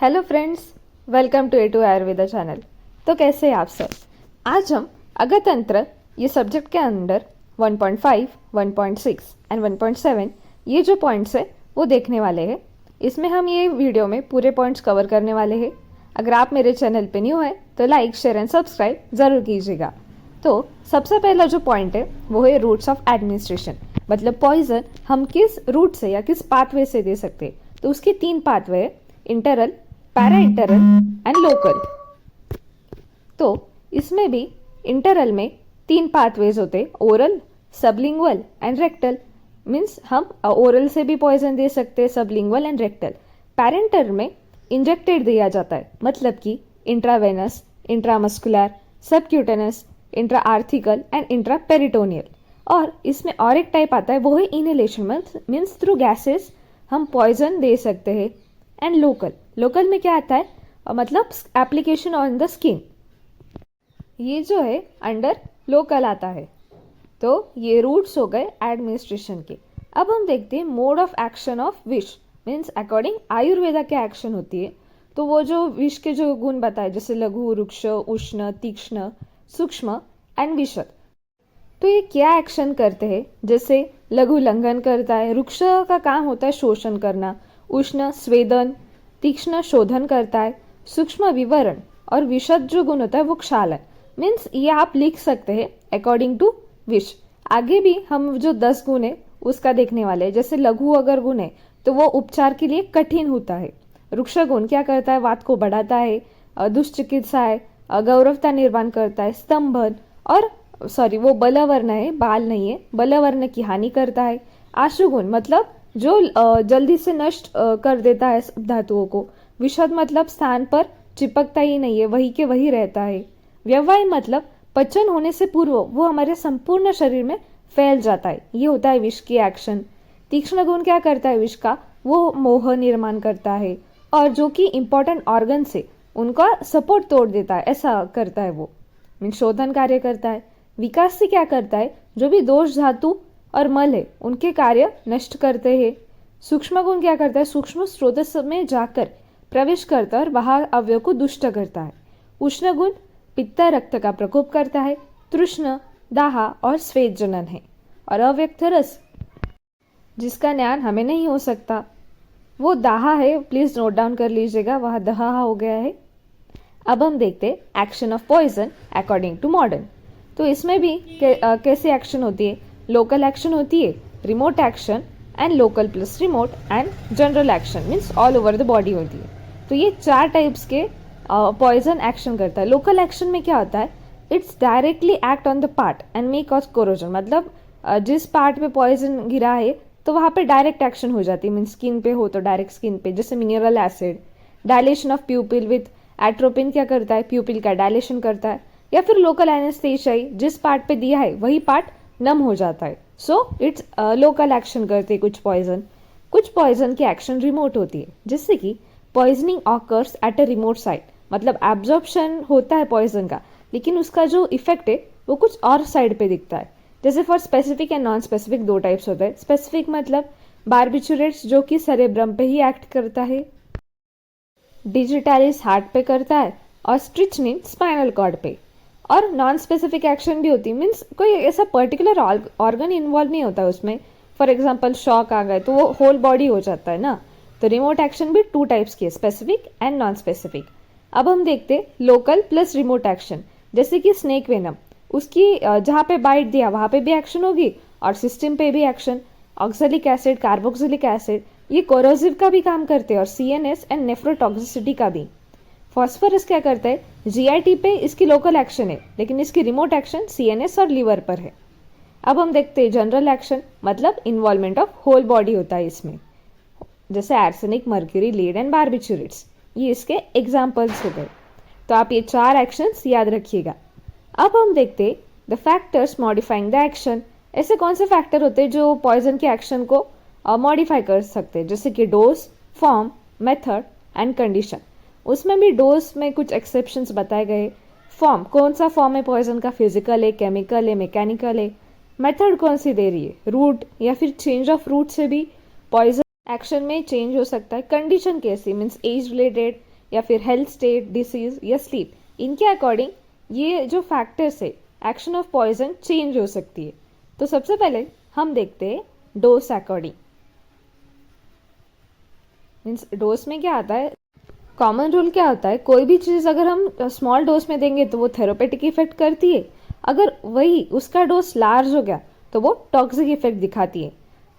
Hello friends, welcome to A2 Ayurveda channel. तो कैसे हैं आप सब। आज हम अगतंत्र ये सब्जेक्ट के अंदर 1.5, 1.6 एंड 1.7 ये जो पॉइंट्स है वो देखने वाले हैं। इसमें हम ये वीडियो में पूरे पॉइंट्स कवर करने वाले हैं। अगर आप मेरे चैनल पे न्यू है तो लाइक, शेयर एंड सब्सक्राइब ज़रूर कीजिएगा। तो सबसे पहला जो पॉइंट है वो है रूट्स ऑफ एडमिनिस्ट्रेशन, मतलब पॉइजन हम किस रूट से या किस पाथवे से दे सकते हैं। तो उसके 3 पाथवे है, enteral, parenteral and local. तो इसमें भी इंटरल में 3 पाथवेज होते हैं, oral, sublingual and rectal. Means हम ओरल से भी पॉइजन दे सकते हैं, सबलिंगुअल एंड रेक्टल। पैरेंटल में इंजेक्टेड दिया जाता है, मतलब कि intravenous, intramuscular, subcutaneous, intra articular and intra peritoneal. और इसमें और एक टाइप आता है वो है इनहेलेशन, मीन्स थ्रू गैसेस हम पॉइजन दे सकते हैं। एंड लोकल, लोकल में क्या आता है, मतलब एप्लीकेशन ऑन द स्किन, ये जो है अंडर लोकल आता है। तो ये रूट्स हो गए एडमिनिस्ट्रेशन के। अब हम देखते हैं मोड ऑफ एक्शन ऑफ विष, मीन्स अकॉर्डिंग आयुर्वेदा क्या एक्शन होती है। तो वो जो विष के जो गुण बताए, जैसे लघु, रुक्ष, उष्ण, तीक्ष्ण, सूक्ष्म एंड विशद। तो ये क्या एक्शन करते हैं, जैसे लघु लंघन करता है, रुक्ष का काम होता है शोषण करना, उष्ण स्वेदन, तीक्ष्ण शोधन करता है, सूक्ष्म विवरण, और विशद जो गुण होता है वो क्षालन। मीन्स ये आप लिख सकते हैं अकॉर्डिंग टू विष। आगे भी हम जो 10 गुण है उसका देखने वाले हैं। जैसे लघु अगर गुण है तो वो उपचार के लिए कठिन होता है। रुक्ष गुण क्या करता है, वात को बढ़ाता है, दुष्चिकित्सा है, गौरवता निर्माण करता है, स्तंभन, और वो बलवर्ण है, बाल नहीं है, बलवर्ण की हानि करता है। आशुगुण मतलब जो जल्दी से नष्ट कर देता है धातुओं को। विशद मतलब स्थान पर चिपकता ही नहीं है, वही के वही रहता है। व्यववाय मतलब पचन होने से पूर्व वो हमारे संपूर्ण शरीर में फैल जाता है, ये होता है विष की एक्शन। तीक्ष्ण गुण क्या करता है विष का, वो मोह निर्माण करता है, और जो कि इंपॉर्टेंट ऑर्गन से उनका सपोर्ट तोड़ देता है, ऐसा करता है वो, मीन शोधन कार्य करता है। विकास से क्या करता है, जो भी दोष धातु और मल है उनके कार्य नष्ट करते हैं। सूक्ष्म गुण क्या करता है, सूक्ष्म स्रोत में जाकर प्रवेश करता है और वहां अवयव को दुष्ट करता है। उष्ण गुण पित्त रक्त का प्रकोप करता है, तृष्ण, दाहा और स्वेद जनन है। और अव्यक्त रस जिसका ज्ञान हमें नहीं हो सकता, वो दाहा है, प्लीज नोट डाउन कर लीजिएगा, वह दहा हो गया है। अब हम देखते हैं action of poison according to modern. तो इसमें भी कैसे एक्शन होती है, लोकल एक्शन होती है, remote action and local plus remote and general action, means all over the body होती है। तो ये 4 टाइप्स के पॉइजन एक्शन करता है। लोकल एक्शन में क्या होता है, it's directly act on the part and may cause corrosion, मतलब जिस पार्ट पे पॉइजन गिरा है तो वहाँ पे डायरेक्ट एक्शन हो जाती है, मीन्स स्किन पे हो तो डायरेक्ट स्किन पे, जैसे mineral acid. Dilation of प्यूपिल with atropine क्या करता है, प्यूपिल का डायलेशन करता है। या फिर लोकल एनेस्थेसिया, जिस पार्ट पे दिया है वही पार्ट नम हो जाता है। सो इट्स लोकल एक्शन करते हैं कुछ पॉइजन। कुछ पॉइजन की एक्शन रिमोट होती है, जिससे कि poisoning occurs at a remote site, मतलब एब्जॉर्प्शन होता है पॉइजन का, लेकिन उसका जो इफेक्ट है वो कुछ और साइड पे दिखता है। जैसे for specific and non specific 2 types होते हैं। स्पेसिफिक मतलब बार्बिचुरेट्स जो कि सेरेब्रम पे ही एक्ट करता है, डिजिटलिस हार्ट पे करता है, और स्ट्रिचनिन स्पाइनल कॉर्ड पे। और नॉन स्पेसिफिक एक्शन भी होती है, मीन्स कोई ऐसा पर्टिकुलर ऑर्गन इन्वॉल्व नहीं होता उसमें। फॉर एग्जाम्पल शॉक आ गए तो वो होल बॉडी हो जाता है ना। तो रिमोट एक्शन भी 2 टाइप्स की है, स्पेसिफिक एंड नॉन स्पेसिफिक। अब हम देखते हैं लोकल प्लस रिमोट एक्शन। जैसे कि स्नेक वेनम, उसकी जहाँ पे बाइट दिया वहाँ पे भी एक्शन होगी और सिस्टम पे भी action. Oxalic acid, carboxylic acid, ये कोरोसिव का भी काम करते हैं, और CNS एंड नेफ्रोटॉक्सिसिटी का भी। फॉस्फोरस क्या करता है, GIT पे इसकी लोकल एक्शन है, लेकिन इसकी रिमोट एक्शन CNS और लीवर पर है। अब हम देखते हैं जनरल एक्शन, मतलब इन्वॉल्वमेंट ऑफ होल बॉडी होता है इसमें, जैसे arsenic, mercury, lead and barbiturates, ये इसके एग्जाम्पल्स हो गए। तो आप ये 4 एक्शंस याद रखिएगा। अब हम देखते हैं the factors modifying the action. ऐसे कौन से फैक्टर होते हैं जो पॉइजन के एक्शन को मॉडिफाई कर सकते हैं, जैसे कि dose, form, method and condition. उसमें भी डोज में कुछ एक्सेप्शंस बताए गए। फॉर्म, कौन सा फॉर्म है पॉइजन का, फिजिकल है, केमिकल है, मैकेनिकल है। मेथड कौन सी दे रही है, रूट या फिर चेंज ऑफ रूट से भी पॉइजन एक्शन में चेंज हो सकता है। कंडीशन कैसी, मीन्स एज रिलेटेड या फिर हेल्थ स्टेट, डिसीज या स्लीप, इनके अकॉर्डिंग ये जो फैक्टर्स है एक्शन ऑफ पॉइजन चेंज हो सकती है। तो सबसे पहले हम देखते हैं डोज अकॉर्डिंग। मीन्स डोज में क्या आता है, कॉमन रूल क्या होता है, कोई भी चीज़ अगर हम स्मॉल डोज में देंगे तो वो थेरेपेटिक इफेक्ट करती है, अगर वही उसका डोज लार्ज हो गया तो वो टॉक्सिक इफेक्ट दिखाती है।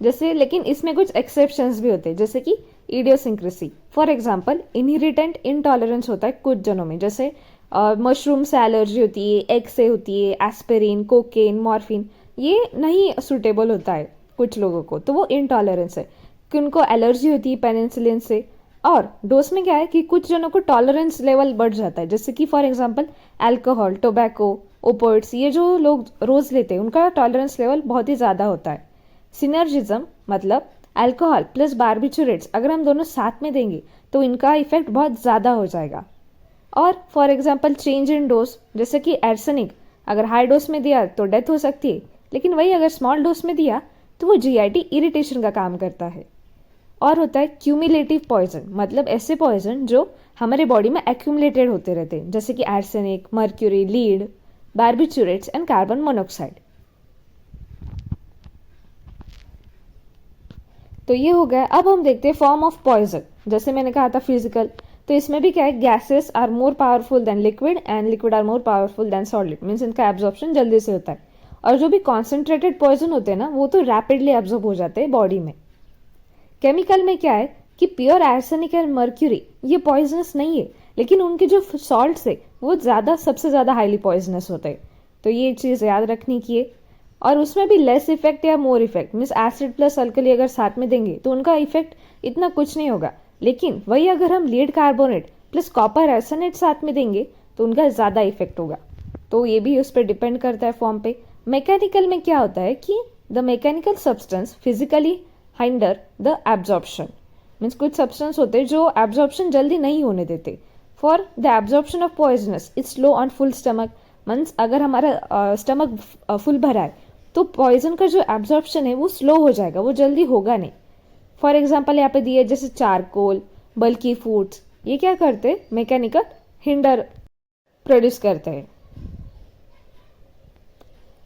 जैसे लेकिन इसमें कुछ एक्सेप्शंस भी होते हैं, जैसे कि idiosyncrasy. For example inherent intolerance होता है कुछ जनों में, जैसे मशरूम से एलर्जी होती है, एग से होती है, एस्पिरिन, कोकेन, मॉर्फिन, ये नहीं सुटेबल होता है कुछ लोगों को, तो वो इनटॉलरेंस है कि उनको एलर्जी होती है पेनिसिलिन से। और डोज में क्या है कि कुछ जनों को टॉलरेंस लेवल बढ़ जाता है, जैसे कि for example alcohol, tobacco, opioids, ये जो लोग रोज लेते हैं उनका टॉलरेंस लेवल बहुत ही ज़्यादा होता है। सिनर्जिज्म मतलब अल्कोहल प्लस बार्बिचुरेट्स अगर हम दोनों साथ में देंगे तो इनका इफेक्ट बहुत ज़्यादा हो जाएगा। और for example change in dose, जैसे कि एर्सेनिक अगर हाई डोज में दिया तो डेथ हो सकती है, लेकिन वही अगर स्मॉल डोज में दिया तो वो जीआईटी इरिटेशन का काम करता है। और होता है क्यूमुलेटिव पॉइजन, मतलब ऐसे पॉइजन जो हमारे बॉडी में एक्यूमुलेटेड होते रहते हैं, जैसे कि arsenic, mercury, lead, barbiturates and carbon monoxide. तो ये हो गया। अब हम देखते हैं फॉर्म ऑफ पॉइजन। जैसे मैंने कहा था फिजिकल, तो इसमें भी क्या है, gases are more powerful than liquid and liquid are more powerful than solid, means इनका एब्जॉर्प्शन जल्दी से होता है। और जो भी कॉन्सेंट्रेटेड पॉइजन होते हैं ना, वो तो रैपिडली एब्जॉर्ब हो जाते हैं बॉडी में। केमिकल में क्या है कि प्योर आर्सेनिक एंड मर्क्यूरी ये पॉइजनस नहीं है, लेकिन उनके जो सॉल्ट्स है वो सबसे ज़्यादा हाईली पॉइजनस होते हैं। तो ये चीज़ याद रखनी की है। और उसमें भी लेस इफेक्ट या more effect, means acid plus alkali अगर साथ में देंगे तो उनका इफेक्ट इतना कुछ नहीं होगा, लेकिन वही अगर हम lead carbonate plus copper arsenate साथ में देंगे तो उनका ज़्यादा इफेक्ट होगा। तो ये भी उस पर डिपेंड करता है फॉर्म पे। मैकेनिकल में क्या होता है कि the mechanical substance physically hinder the absorption, means कुछ सब्सटेंस होते हैं जो एब्जॉर्प्शन जल्दी नहीं होने देते। For the absorption of poisonous it's slow on full stomach, means अगर हमारा स्टमक फुल भरा है तो पॉइजन का जो एब्जॉर्प्शन है वो स्लो हो जाएगा, वो जल्दी होगा नहीं। फॉर एग्जाम्पल यहाँ पे दिए जैसे चारकोल, बल्की फूड्स, ये क्या करते हैं, मैकेनिकल हिंडर प्रोड्यूस करते हैं।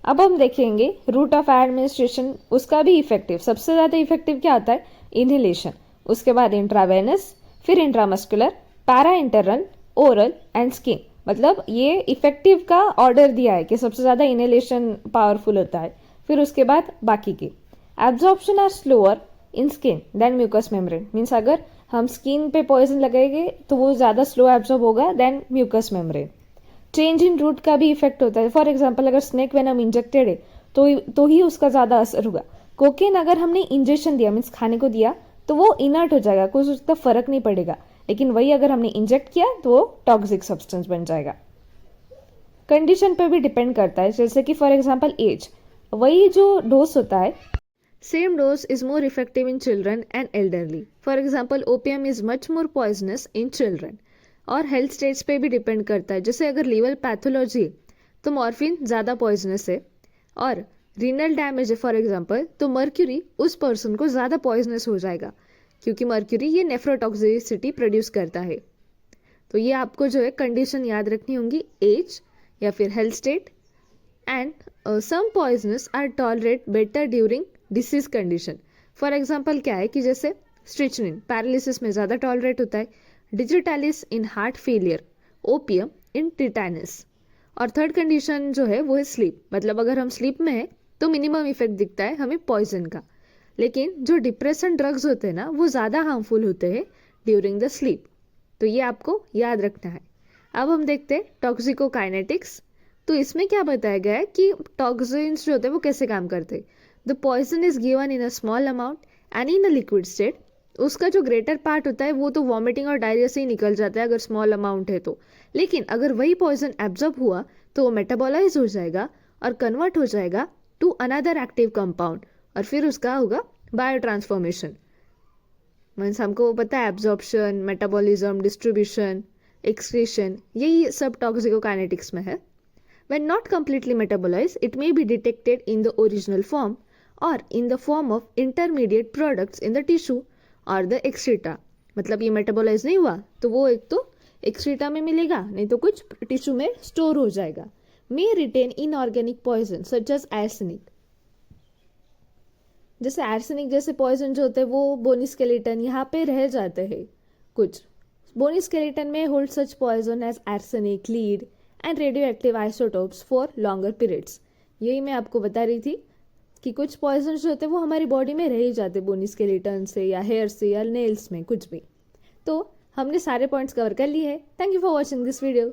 अब हम देखेंगे रूट ऑफ एडमिनिस्ट्रेशन, उसका भी इफेक्टिव, सबसे ज़्यादा इफेक्टिव क्या होता है, इनहेलेशन, उसके बाद इंट्रावेनस, फिर intramuscular, para internal, oral and skin. मतलब ये इफेक्टिव का ऑर्डर दिया है कि सबसे ज़्यादा इनहेलेशन पावरफुल होता है, फिर उसके बाद बाकी के। Absorption are slower in skin than mucous membrane, means अगर हम स्किन पे पॉइजन लगाएंगे तो वो ज़्यादा स्लो एब्जॉर्ब होगा than mucous membrane. Change in route का भी इफेक्ट होता है। फॉर एग्जाम्पल अगर स्नेक वेनम इंजेक्टेड है तो ही उसका ज़्यादा असर होगा। कोकेन अगर हमने इंजेक्शन दिया, मीन्स खाने को दिया, तो वो इनर्ट हो जाएगा, कुछ उसका फर्क नहीं पड़ेगा, लेकिन वही अगर हमने इंजेक्ट किया तो वो टॉक्सिक सब्सटेंस बन जाएगा। कंडीशन पे भी डिपेंड करता है, जैसे कि फॉर एग्जाम्पल एज, वही जो डोज होता है, same dose is more effective in children and elderly. For example opium is much more poisonous in children. और हेल्थ स्टेज पे भी डिपेंड करता है, जैसे अगर लीवर पैथोलॉजी है तो मॉर्फिन ज़्यादा पॉइजनस है, और रीनल डैमेज है फॉर एग्जांपल तो मर्क्यूरी उस पर्सन को ज़्यादा पॉइजनस हो जाएगा, क्योंकि मर्क्यूरी ये नेफ्रोटॉक्सिसिटी प्रोड्यूस करता है। तो ये आपको जो है कंडीशन याद रखनी होंगी, एज या फिर health state, and some poisonous are tolerate better during disease condition. For example क्या है कि जैसे स्ट्रिचनिन पैरालिसिस में ज़्यादा टॉलरेट होता है, digitalis in heart failure, opium in tetanus. और थर्ड कंडीशन जो है वो है स्लीप, मतलब अगर हम स्लीप में हैं तो मिनिमम इफेक्ट दिखता है हमें पॉइजन का, लेकिन जो डिप्रेशन ड्रग्स होते हैं ना वो ज़्यादा हार्मफुल होते हैं ड्यूरिंग द स्लीप। तो ये आपको याद रखना है। अब हम देखते हैं टॉक्सिकोकाइनेटिक्स। तो इसमें क्या बताया गया है कि टॉक्सिन्स जो होते हैं वो कैसे काम करते हैं। The poison is given in a small amount and in a liquid state. उसका जो ग्रेटर पार्ट होता है वो तो वॉमिटिंग और डायरिया से ही निकल जाता है अगर स्मॉल अमाउंट है तो, लेकिन अगर वही पॉइजन एब्जॉर्ब हुआ तो वो मेटाबोलाइज हो जाएगा और कन्वर्ट हो जाएगा टू अनदर एक्टिव कंपाउंड, और फिर उसका होगा बायो ट्रांसफॉर्मेशन। मीन्स हमको पता है एब्जॉर्प्शन, मेटाबॉलिज्म, डिस्ट्रीब्यूशन, एक्सक्रीशन, यही सब टॉक्सिकोकाइनेटिक्स में है। When not completely metabolized, it may be detected in the original form or in the form of intermediate products in the tissue or the excreta। मतलब ये metabolise नहीं हुआ तो वो एक तो एक्सक्रीटा में मिलेगा, नहीं तो कुछ टिश्यू में स्टोर हो जाएगा। May retain inorganic poison such as arsenic, जैसे आर्सेनिक जैसे पॉइजन जो होते हैं वो बोनी स्केलेटन यहाँ पे रह जाते हैं। कुछ बोनी स्केलेटन में hold such poison as arsenic, lead and radioactive isotopes for longer periods. यही मैं आपको बता रही थी कि कुछ पॉइजन जो होते हैं वो हमारी बॉडी में रह ही जाते, बोनी स्केलेटन से या हेयर से या नेल्स में, कुछ भी। तो हमने सारे पॉइंट्स कवर कर लिए हैं। Thank you for watching this video.